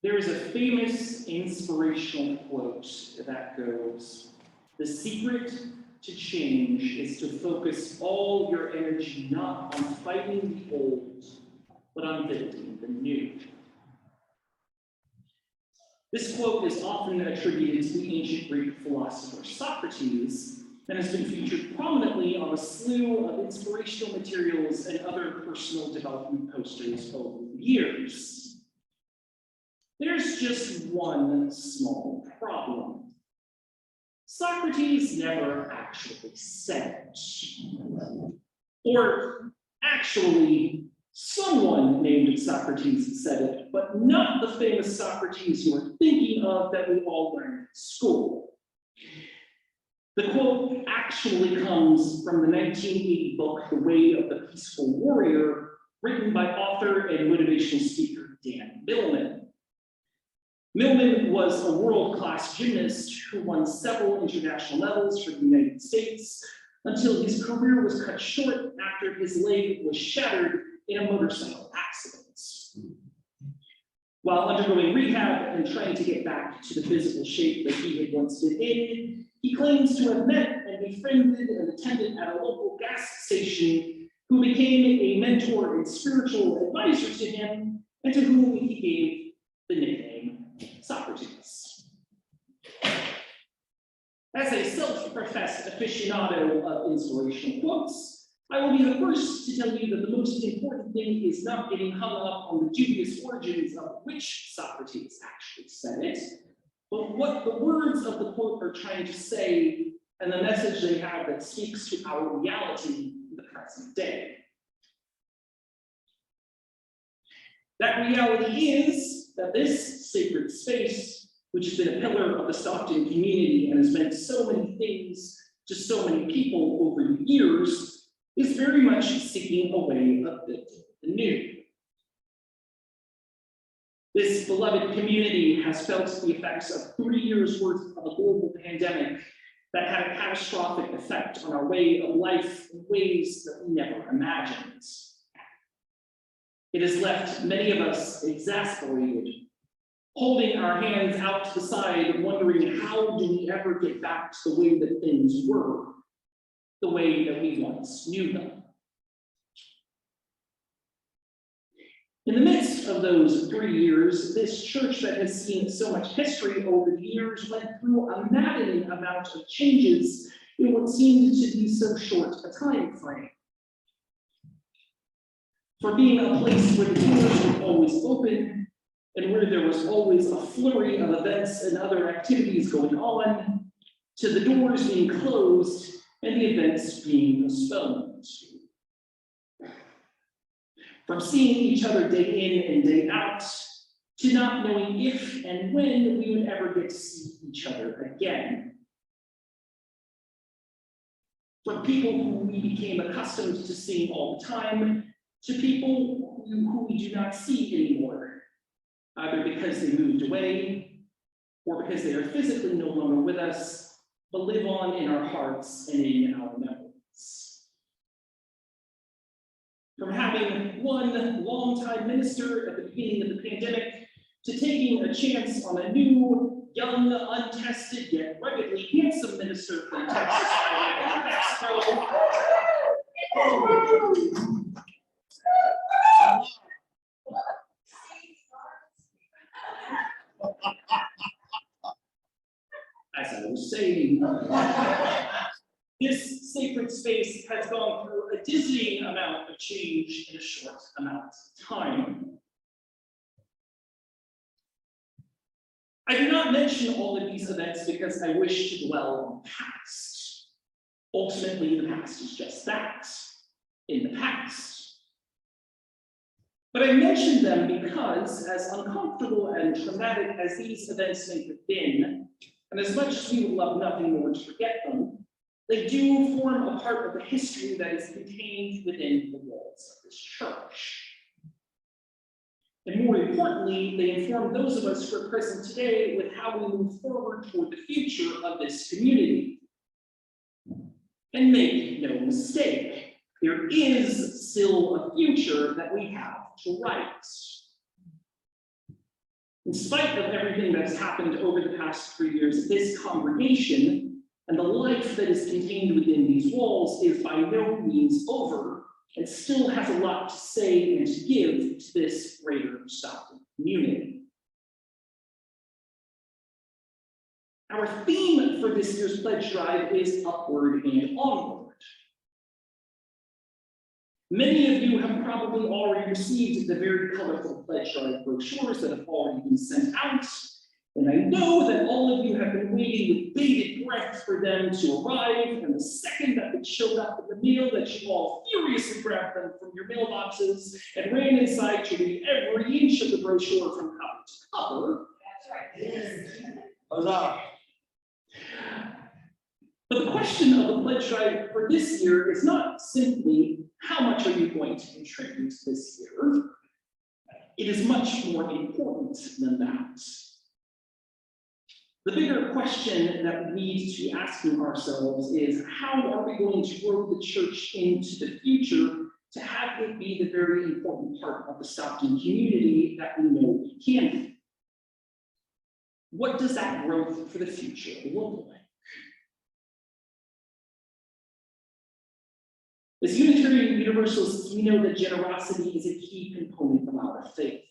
There is a famous inspirational quote that goes, "The secret to change is to focus all your energy not on fighting the old, but on building the new." This quote is often attributed to the ancient Greek philosopher Socrates and has been featured prominently on a slew of inspirational materials and other personal development posters over the years. There's just one small problem. Socrates never actually said it. Or actually, someone named Socrates said it, but not the famous Socrates you're thinking of that we all learned at school. The quote actually comes from the 1980 book, The Way of the Peaceful Warrior, written by author and motivational speaker Dan Millman. Millman was a world-class gymnast who won several international medals for the United States until his career was cut short after his leg was shattered in a motorcycle accident. While undergoing rehab and trying to get back to the physical shape that he had once been in, he claims to have met and befriended an attendant at a local gas station who became a mentor and spiritual advisor to him, and to whom he gave the nickname Socrates. As a self-professed aficionado of inspirational quotes, I will be the first to tell you that the most important thing is not getting hung up on the dubious origins of which Socrates actually said it, but what the words of the quote are trying to say and the message they have that speaks to our reality in the present day. That reality is that this sacred space, which has been a pillar of the Stockton community and has meant so many things to so many people over the years, is very much seeking a way of building the new. This beloved community has felt the effects of 3 years' worth of a global pandemic that had a catastrophic effect on our way of life in ways that we never imagined. It has left many of us exasperated, holding our hands out to the side, wondering how do we ever get back to the way that things were, the way that we once knew them. In the midst of those 3 years, this church that has seen so much history over the years went through a maddening amount of changes in what seemed to be so short a time frame. For being a place where the doors were always open and where there was always a flurry of events and other activities going on, to the doors being closed and the events being postponed. From seeing each other day in and day out, to not knowing if and when we would ever get to see each other again. From people who we became accustomed to seeing all the time, to people who we do not see anymore, either because they moved away or because they are physically no longer with us, but live on in our hearts and in our memories. From having one longtime minister at the beginning of the pandemic to taking a chance on a new, young, untested, yet ruggedly handsome minister from Texas, Mexico. As I was saying, this sacred space has gone through a dizzying amount of change in a short amount of time. I do not mention all of these events because I wish to dwell on the past. Ultimately, the past is just that, in the past. But I mention them because, as uncomfortable and traumatic as these events may have been, and as much as we would love nothing more to forget them, they do form a part of the history that is contained within the walls of this church. And more importantly, they inform those of us who are present today with how we move forward toward the future of this community. And make no mistake, there is still a future that we have to write. In spite of everything that's happened over the past 3 years, this congregation and the life that is contained within these walls is by no means over, and still has a lot to say and to give to this greater Stockton community. Our theme for this year's pledge drive is upward and onward. Many of you have probably already received the very colorful pledge drive brochures that have already been sent out, and I know that all of you have been waiting with bated breath for them to arrive, and the second that they showed up in the mail, that you all furiously grabbed them from your mailboxes and ran inside to read every inch of the brochure from cover to cover. That's right. Huzzah. But the question of the pledge drive for this year is not simply how much are you going to contribute this year? It is much more important than that. The bigger question that we need to be asking ourselves is, how are we going to grow the church into the future to have it be the very important part of the Stockton community that we know we can be? What does that growth for the future look like? As Unitarian Universalists, we know that generosity is a key component of our faith.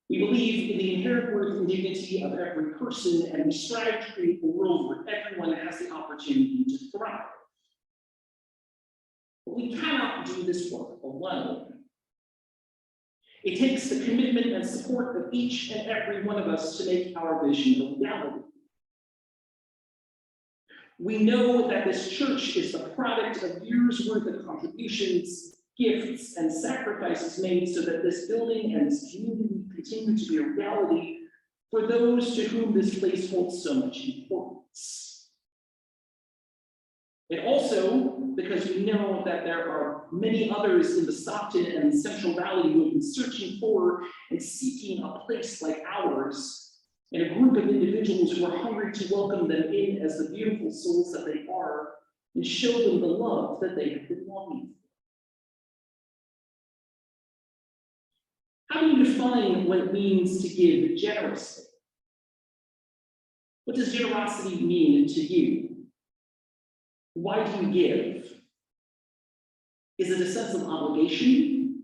We believe in the inherent worth and dignity of every person, and we strive to create a world where everyone has the opportunity to thrive. But we cannot do this work alone. It takes the commitment and support of each and every one of us to make our vision a reality. We know that this church is the product of years' worth of contributions, gifts, and sacrifices made so that this building and this community continue to be a reality for those to whom this place holds so much importance. And also because we know that there are many others in the Stockton and Central Valley who have been searching for and seeking a place like ours, and a group of individuals who are hungry to welcome them in as the beautiful souls that they are and show them the love that they have been longing for. How do you define what it means to give generously? What does generosity mean to you? Why do you give? Is it a sense of obligation?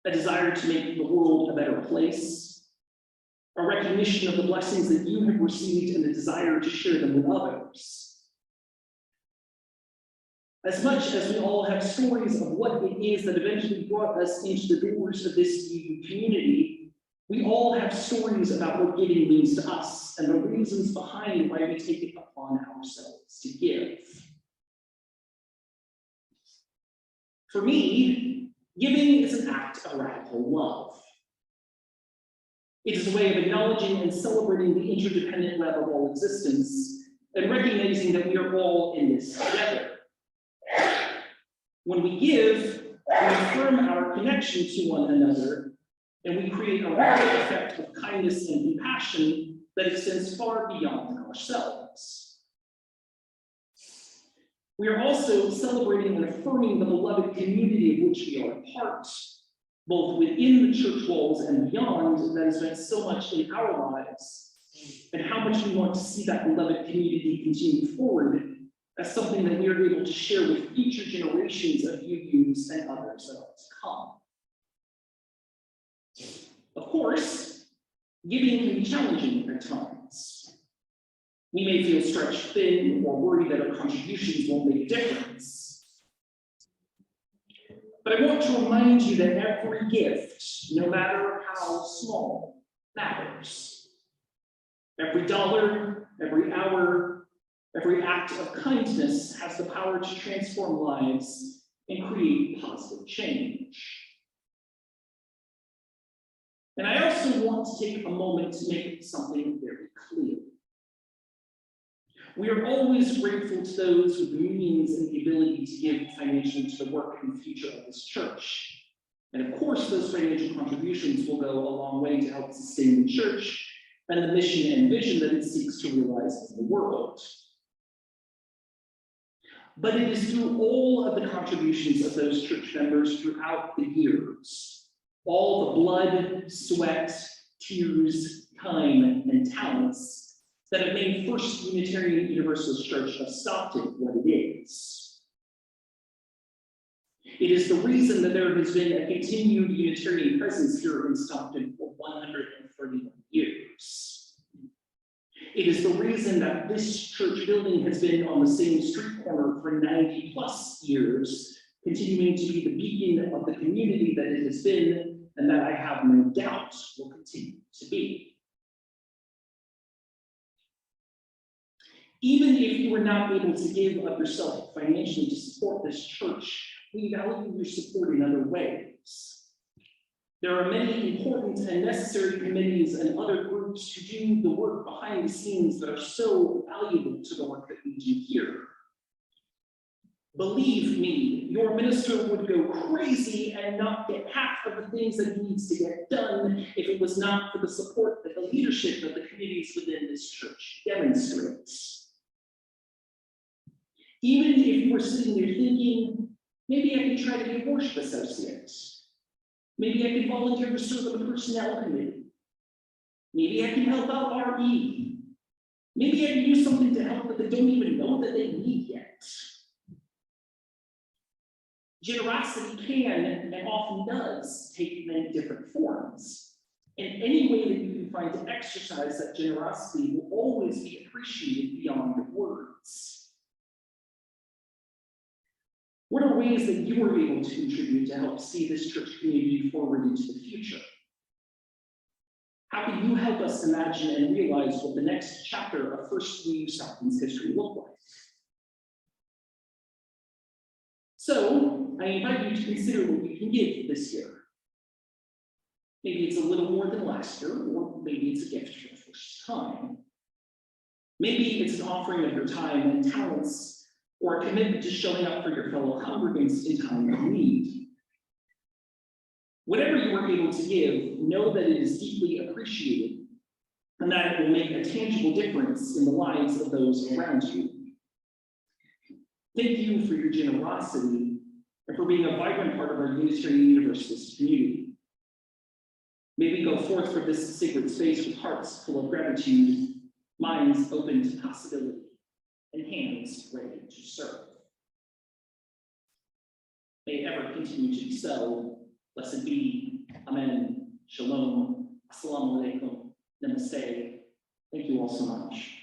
A desire to make the world a better place? A recognition of the blessings that you have received and the desire to share them with others? As much as we all have stories of what it is that eventually brought us into the doors of this new community, we all have stories about what giving means to us and the reasons behind why we take it upon ourselves to give. For me, giving is an act of radical love. It is a way of acknowledging and celebrating the interdependent web of all existence and recognizing that we are all in this together. When we give, we affirm our connection to one another, and we create a ripple effect of kindness and compassion that extends far beyond ourselves. We are also celebrating and affirming the beloved community of which we are a part, both within the church walls and beyond, that has meant so much in our lives, and how much we want to see that beloved community continue forward as something that we are able to share with future generations of UUs and others that are to come. Of course, giving can be challenging at times. We may feel stretched thin or worried that our contributions won't make a difference. But I want to remind you that every gift, no matter how small, matters. Every dollar, every hour, every act of kindness has the power to transform lives and create positive change. And I also want to take a moment to make something very clear. We are always grateful to those with the means and the ability to give financially to the work and future of this church. And of course, those financial contributions will go a long way to help sustain the church and the mission and vision that it seeks to realize in the world. But it is through all of the contributions of those church members throughout the years, all the blood, sweat, tears, time, and talents that have made First Unitarian Universalist Church of Stockton what it is. It is the reason that there has been a continued Unitarian presence here in Stockton for 131 years. It is the reason that this church building has been on the same street corner for 90 plus years, continuing to be the beacon of the community that it has been, and that I have no doubt will continue to be. Even if you were not able to give of yourself financially to support this church, we value your support in other ways. There are many important and necessary committees and other groups who do the work behind the scenes that are so valuable to the work that we do here. Believe me, your minister would go crazy and not get half of the things that he needs to get done if it was not for the support that the leadership of the communities within this church demonstrates. Even if you were sitting there thinking, maybe I can try to be a worship associate. Maybe I can volunteer to serve on the personnel committee. Maybe I can help out RE. Maybe I can do something to help that they don't even know that they need yet. Generosity can and often does take many different forms. And any way that you can find to exercise that generosity will always be appreciated beyond your words. What are ways that you are able to contribute to help see this church community forward into the future? How can you help us imagine and realize what the next chapter of First U Stockton's history look like? So, I invite you to consider what you can give this year. Maybe it's a little more than last year, or maybe it's a gift for the first time. Maybe it's an offering of your time and talents, or a commitment to showing up for your fellow congregants in time of need. Whatever you are able to give, know that it is deeply appreciated and that it will make a tangible difference in the lives of those around you. Thank you for your generosity and for being a vibrant part of our Unitarian Universalist community. May we go forth from this sacred space with hearts full of gratitude, minds open to possibility, and hands ready to serve. May it ever continue to be so. Blessed be. Amen. Shalom. Assalamu alaikum. Namaste. Thank you all so much.